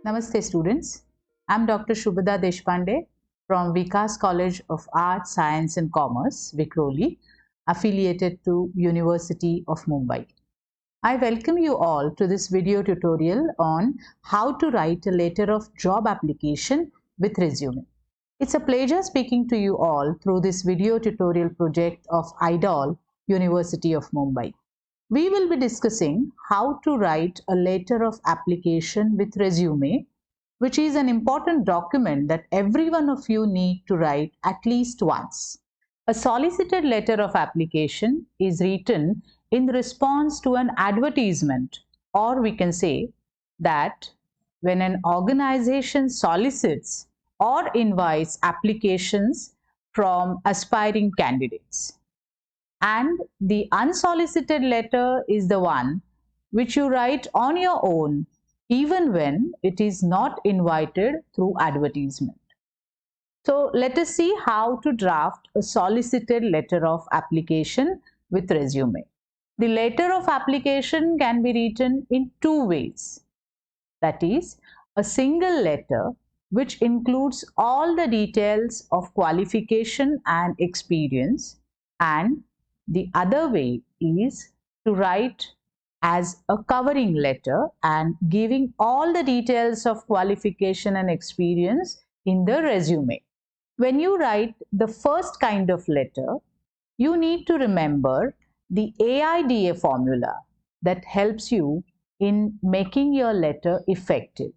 Namaste students, I am Dr. Shubhada Deshpande from Vikas College of Arts, Science and Commerce, Vikhroli, affiliated to University of Mumbai. I welcome you all to this video tutorial on how to write a letter of job application with resume. It's a pleasure speaking to you all through this video tutorial project of IDOL, University of Mumbai. We will be discussing how to write a letter of application with resume, which is an important document that every one of you need to write at least once. A solicited letter of application is written in response to an advertisement, or we can say that when an organization solicits or invites applications from aspiring candidates. And the unsolicited letter is the one which you write on your own even when it is not invited through advertisement. So let us see how to draft a solicited letter of application with resume. The letter of application can be written in two ways. That is, a single letter which includes all the details of qualification and experience, and the other way is to write as a covering letter and giving all the details of qualification and experience in the resume. When you write the first kind of letter, you need to remember the AIDA formula that helps you in making your letter effective.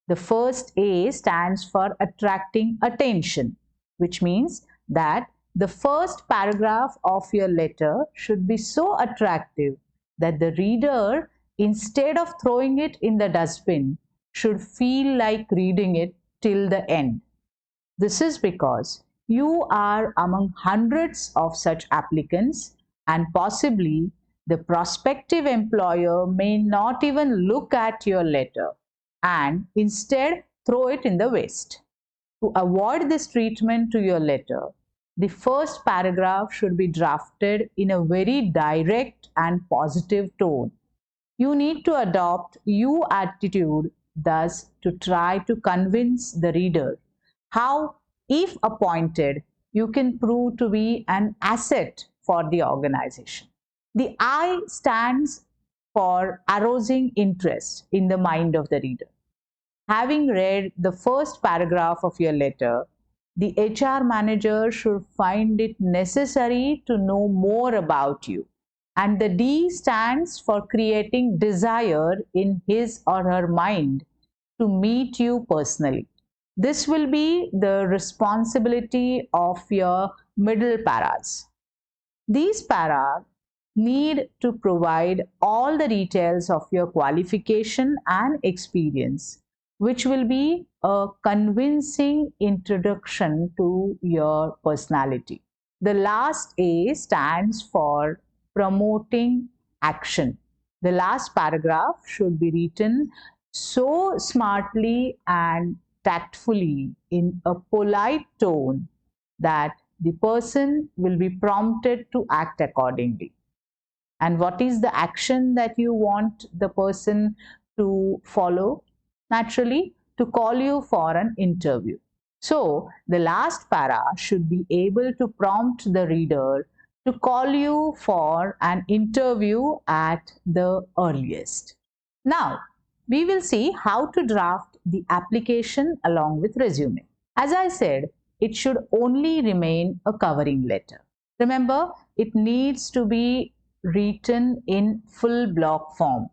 The first A stands for attracting attention, which means that the first paragraph of your letter should be so attractive that the reader, instead of throwing it in the dustbin, should feel like reading it till the end. This is because you are among hundreds of such applicants, and possibly the prospective employer may not even look at your letter and instead throw it in the waste. To avoid this treatment to your letter, the first paragraph should be drafted in a very direct and positive tone. You need to adopt you attitude thus to try to convince the reader how, if appointed, you can prove to be an asset for the organization. The I stands for arousing interest in the mind of the reader. Having read the first paragraph of your letter, the HR manager should find it necessary to know more about you. And the D stands for creating desire in his or her mind to meet you personally. This will be the responsibility of your middle paras. These paras need to provide all the details of your qualification and experience, which will be a convincing introduction to your personality. The last A stands for promoting action. The last paragraph should be written so smartly and tactfully in a polite tone that the person will be prompted to act accordingly. And what is the action that you want the person to follow? Naturally, to call you for an interview. So, the last para should be able to prompt the reader to call you for an interview at the earliest. Now, we will see how to draft the application along with resume. As I said, it should only remain a covering letter. Remember, it needs to be written in full block form.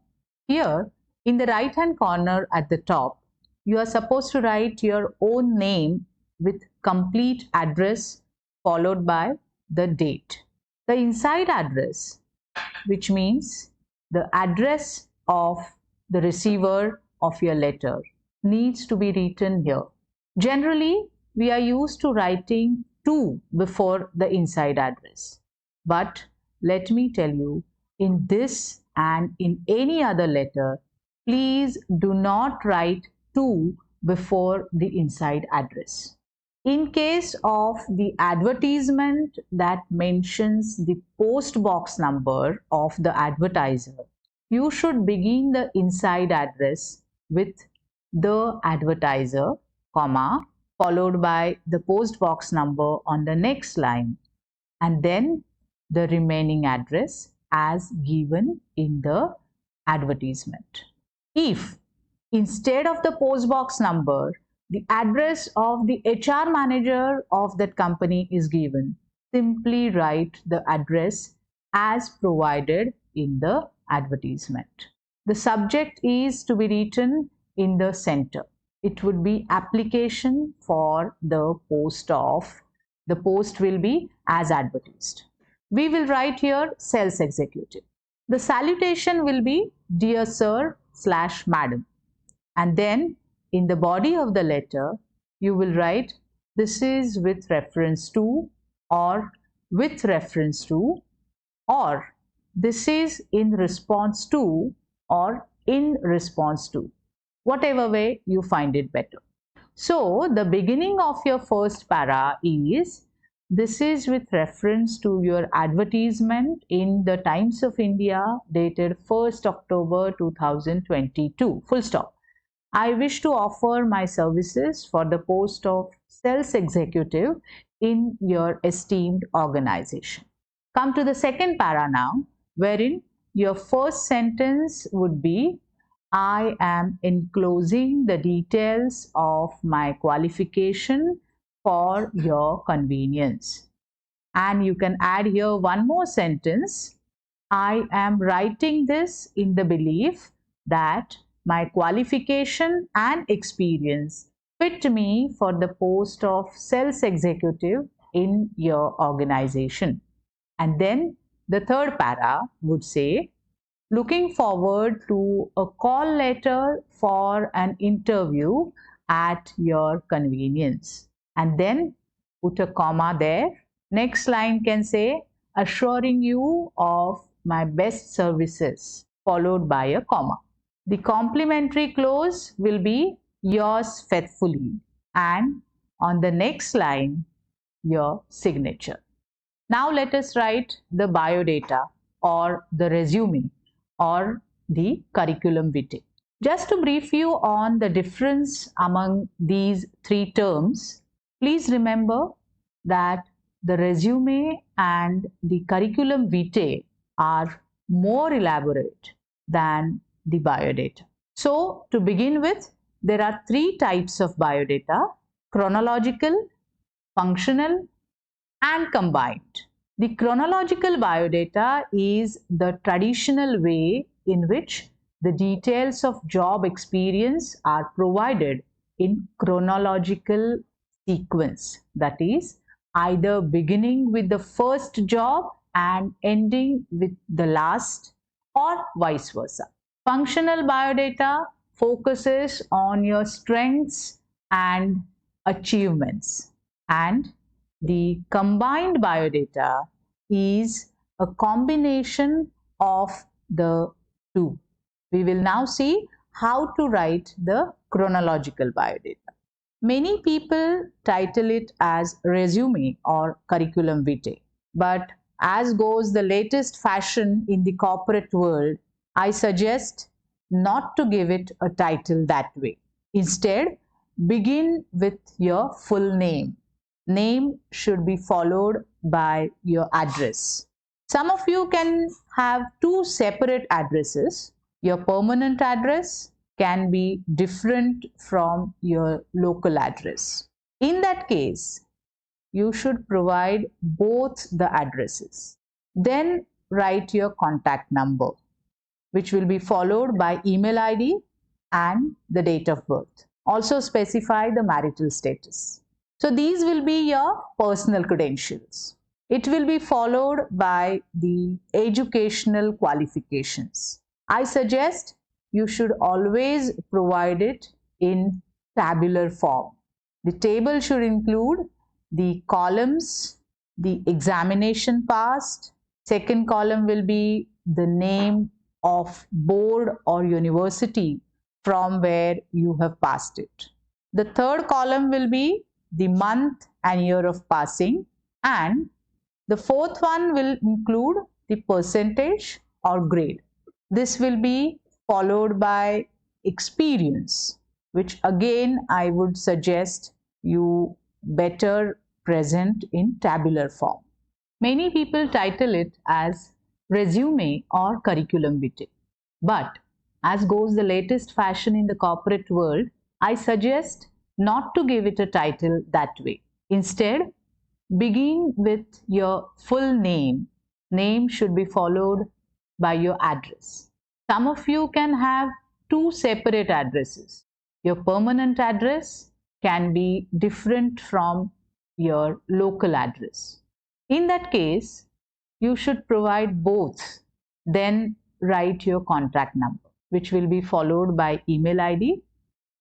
Here, in the right hand corner at the top, you are supposed to write your own name with complete address followed by the date. The inside address, which means the address of the receiver of your letter, needs to be written here. Generally, we are used to writing to before the inside address. But let me tell you, in this and in any other letter, please do not write to before the inside address. In case of the advertisement that mentions the post box number of the advertiser, you should begin the inside address with the advertiser, comma, followed by the post box number on the next line, and then the remaining address as given in the advertisement. If instead of the post box number, the address of the HR manager of that company is given, simply write the address as provided in the advertisement. The subject is to be written in the center. It would be application for the post of, the post will be as advertised. We will write here sales executive. The salutation will be dear sir / madam. And then in the body of the letter, you will write this is with reference to, or with reference to, or this is in response to, or in response to, whatever way you find it better. So the beginning of your first para is this is with reference to your advertisement in the Times of India dated 1st October 2022, full stop. I wish to offer my services for the post of sales executive in your esteemed organization. Come to the second para now, wherein your first sentence would be I am enclosing the details of my qualification for your convenience. And you can add here one more sentence. I am writing this in the belief that my qualification and experience fit me for the post of sales executive in your organization. And then the third para would say, looking forward to a call letter for an interview at your convenience. And then put a comma there. Next line can say, assuring you of my best services, followed by a comma. The complimentary clause will be yours faithfully, and on the next line, your signature. Now let us write the biodata or the resume or the curriculum vitae. Just to brief you on the difference among these three terms, please remember that the resume and the curriculum vitae are more elaborate than the biodata. So to begin with, there are three types of biodata: chronological, functional, and combined. The chronological biodata is the traditional way in which the details of job experience are provided in chronological sequence. That is, either beginning with the first job and ending with the last, or vice versa. Functional biodata focuses on your strengths and achievements, and the combined biodata is a combination of the two. We will now see how to write the chronological biodata. Many people title it as resume or curriculum vitae, but as goes the latest fashion in the corporate world, I suggest not to give it a title that way. Instead, begin with your full name. Name should be followed by your address. Some of you can have two separate addresses. Your permanent address can be different from your local address. In that case, you should provide both the addresses. Then write your contact number, which will be followed by email ID and the date of birth. Also specify the marital status. So these will be your personal credentials. It will be followed by the educational qualifications. I suggest you should always provide it in tabular form. The table should include the columns, the examination passed. Second column will be the name of board or university from where you have passed it. The third column will be the month and year of passing, and the fourth one will include the percentage or grade. This will be followed by experience, which again I would suggest you better present in tabular form. Many people title it as resume or curriculum vitae. But as goes the latest fashion in the corporate world, I suggest not to give it a title that way. Instead, begin with your full name. Name should be followed by your address. Some of you can have two separate addresses. Your permanent address can be different from your local address. In that case, you should provide both, then write your contact number, which will be followed by email ID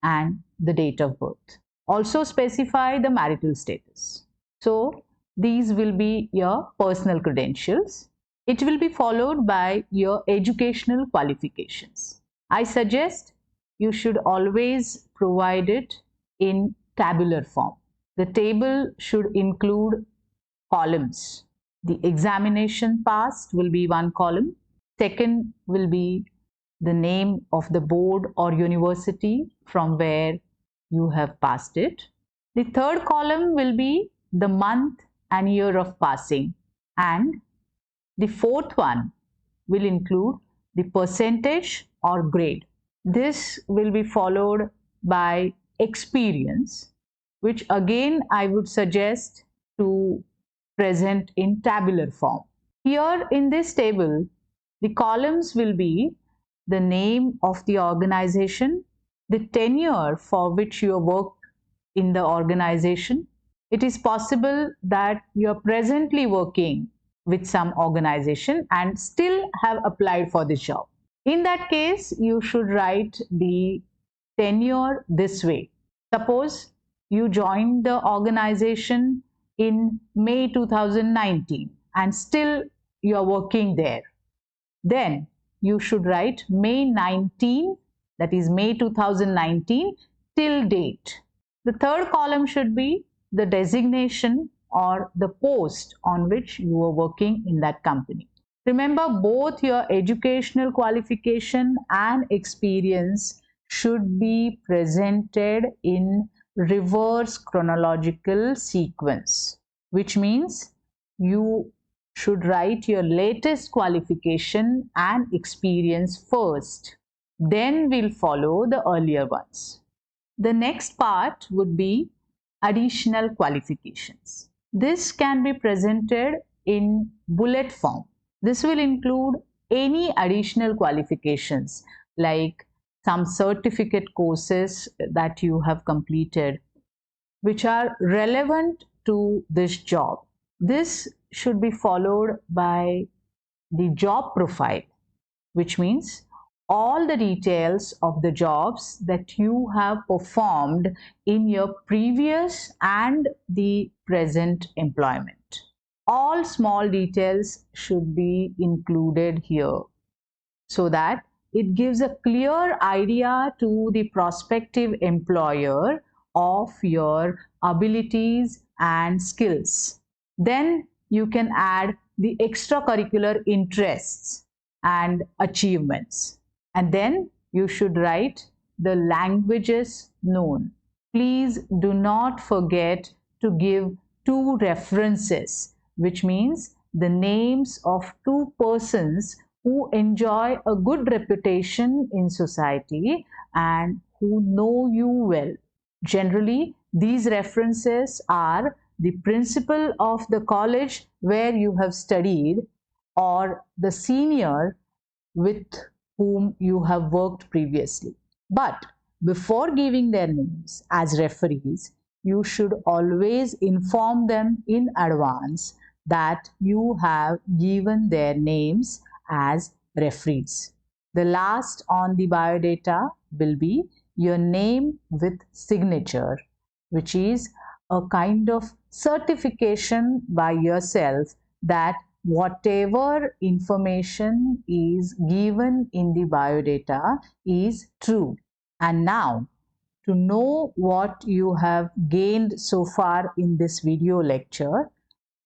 and the date of birth. Also specify the marital status. So these will be your personal credentials. It will be followed by your educational qualifications. I suggest you should always provide it in tabular form. The table should include columns. The examination passed will be one column. Second will be the name of the board or university from where you have passed it. The third column will be the month and year of passing, and the fourth one will include the percentage or grade. This will be followed by experience, which again I would suggest to present in tabular form. Here in this table, the columns will be the name of the organization, the tenure for which you worked in the organization. It is possible that you are presently working with some organization and still have applied for this job. In that case, you should write the tenure this way. Suppose you joined the organization in May 2019 and still you are working there. Then you should write May 19, that is May 2019 till date. The third column should be the designation or the post on which you are working in that company. Remember, both your educational qualification and experience should be presented in reverse chronological sequence, which means you should write your latest qualification and experience first. Then we'll follow the earlier ones. The next part would be additional qualifications. This can be presented in bullet form. This will include any additional qualifications like some certificate courses that you have completed which are relevant to this job. This should be followed by the job profile, which means all the details of the jobs that you have performed in your previous and the present employment. All small details should be included here so that it gives a clear idea to the prospective employer of your abilities and skills. Then you can add the extracurricular interests and achievements. And then you should write the languages known. Please do not forget to give two references, which means the names of two persons who enjoy a good reputation in society and who know you well. Generally, these references are the principal of the college where you have studied or the senior with whom you have worked previously. But before giving their names as referees, you should always inform them in advance that you have given their names as referees. The last on the biodata will be your name with signature, which is a kind of certification by yourself that whatever information is given in the biodata is true. And now, to know what you have gained so far in this video lecture,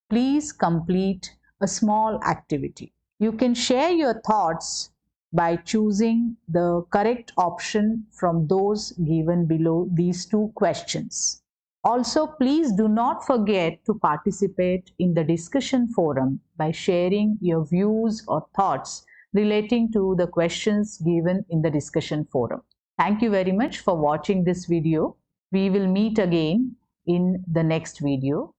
please complete a small activity. You can share your thoughts by choosing the correct option from those given below these two questions. Also, please do not forget to participate in the discussion forum by sharing your views or thoughts relating to the questions given in the discussion forum. Thank you very much for watching this video. We will meet again in the next video.